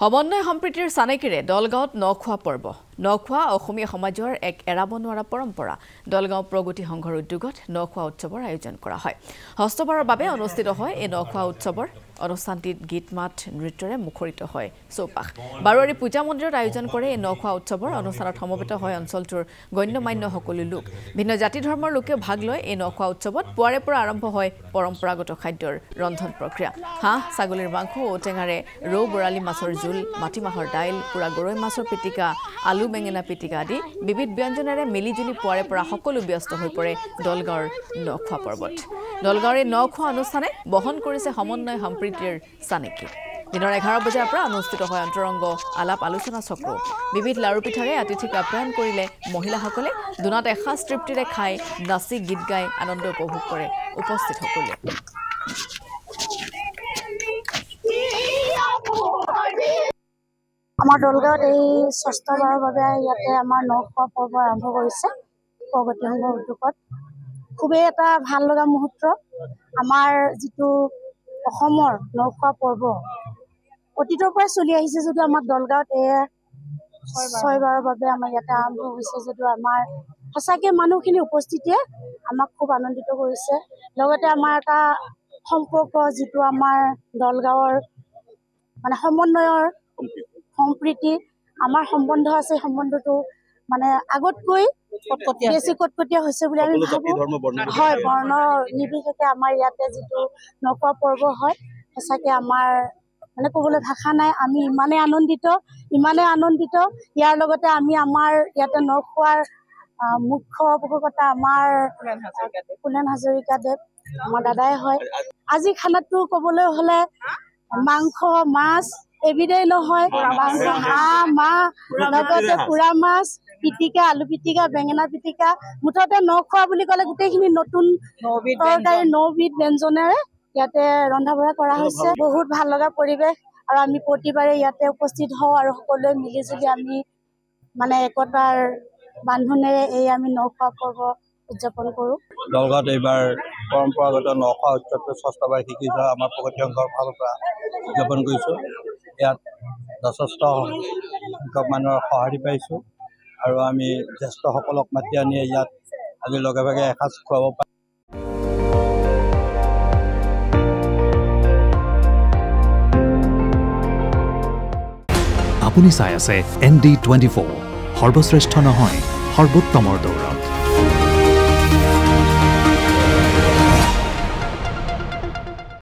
সমন্বয় সম্প্ৰীতিৰ চানেকিৰে দলগাঁৱত নখোৱা পৰ্ব নখোৱা অসমীয়া সমাজৰ এক এৰাব নোৱাৰা পৰম্পৰা দলগাঁও প্ৰগতি সংঘৰ উদ্যোগত নখোৱা উৎসৱৰ আয়োজন কৰা হয় হস্তবাৰৰ বাবে অনুষ্ঠিত হয় এই নখোৱা উৎসৱৰ অনুষ্ঠানটিত গীত মাত নৃত্যৰে মুখৰিত হয় চৌপাশ বাৰুৱাৰী পূজা মন্দিৰত আয়োজন কৰে এই নখোৱা উৎসৱৰ অনুষ্ঠানত সমবেত হয় অঞ্চলটোৰ গণ্যমান্য সকলো লোক ভিন্ন জাতি ধৰ্মৰ লোকে ভাগ লয় এই নখোৱা উৎসৱত পুৱাৰে পৰা আৰম্ভ হয় পৰম্পৰাগত খাদ্যৰ ৰন্ধন প্ৰক্ৰিয়া হাঁহ ছাগলীৰ মাংস ঔটেঙাৰে ৰৌ বৰালি মাছৰ জোল মাটিমাহৰ দাইল পুৰা গৰৈ মাছৰ পিটিকা আলু বেঙেনা পিটিকা আদি বিবিধ ব্যঞ্জনেৰে মিলিজুলি পুৱাৰে পৰা সকলো ব্যস্ত হৈ পৰে দলগাঁৱৰ নখোৱা পৰ্বত দলগাঁৱৰ নখোৱা অনুষ্ঠানে বহন কৰিছে সমন্বয় সম্প্ৰীতিৰ চানেকি দিনৰ 11 বজাৰ পৰা অনুষ্ঠিত হয় অন্তৰংগ আলাপ আলোচনা চক্ৰ বিবিধ লাৰু পিঠাৰে অতিথিক আপ্যায়ন কৰিলে মহিলাসকলে দুনাত এসাজ তৃপ্তিৰে খাই নাচি গীত গাই আনন্দ উপভোগ কৰে উপস্থিত সকলে আমাৰ দলগাঁৱত এই ষষ্ঠবাৰৰ বাবে ইয়াতে আমাৰ নখোৱা পৰ্ব আৰম্ভ কৰিছে প্ৰগতি সংঘৰ উদ্যোগত খুবেই এটা ভাল লগা মুহূৰ্ত আমাৰ যিটো অসমৰ নখোৱা পৰ্ব অতীতৰ পৰা চলি আহিছে যদিও আমাৰ দলগাঁৱত এই 6বাৰৰ বাবে আমাৰ ইয়াতে আৰম্ভ হৈছে যদিও আমাৰ সঁচাকৈ মানুহখিনি উপস্থিতিয়ে আমাক খুব আনন্দিত কৰিছে লগতে আমাৰ এটা সম্পৰ্ক যিটো আমাৰ দলগাঁৱৰ মানে সমন্বয়ৰ সম্প্ৰীতি আমাৰ সম্বন্ধ আছে সম্বন্ধটো মানে আগতকৈ বেছি কটকটীয়া হৈছে বুলি আমি ভাবো হয় বৰ্ণ নিৰ্বিশেষে আমাৰ ইয়াতে যিটো নখোৱা পৰ্ব হয় সঁচাকৈ আমাৰ মানে ক'বলৈ ভাষা নাই আমি ইমানেই আনন্দিত ইয়াৰ লগতে আমি আমাৰ ইয়াতে নখোৱাৰ মুখ্য উপভোক্তা আমাৰ কুলেন হাজৰিকাদেৱ আমাৰ দাদাই হয় আজি খানাটো ক'বলৈ হ'লে মাংস মাছ এবিধেই নহয় মাংস হাঁহ মাহ লগতে পুৰা মাছ পিটিকা আলু পিটিকা বেঙেনা পিটিকা মুঠতে নখোৱা বুলি ক'লে গোটেইখিনি নতুন তৰকাৰী 9 বিধ ব্যঞ্জনেৰে ইয়াতে ৰন্ধা বঢ়া কৰা হৈছে বহুত ভাল লগা পৰিৱেশ আৰু আমি প্ৰতিবাৰে ইয়াতে উপস্থিত হওঁ আৰু সকলোৱে মিলিজুলি আমি মানে একতাৰ বান্ধোনেৰে এই আমি নখোৱা পৰ্ব উদযাপন কৰোঁ দলগাঁৱত এইবাৰ পৰম্পৰাগত নখোৱা উৎসৱটো ষষ্ঠবাৰ্ষিকী আমাৰ প্ৰগতি সংঘৰ ফালৰ পৰা উদযাপন কৰিছোঁ ইয়াত যথেষ্ট সংখ্যক মানুহৰ সঁহাৰি পাইছোঁ আৰু আমি জ্যেষ্ঠসকলক মাতি আনি ইয়াত আজি লগে ভাগে এসাঁজ খুৱাব পাৰিম আপুনি চাই আছে ND24 সৰ্বশ্ৰেষ্ঠ নহয় সৰ্বোত্তমৰ দৌৰ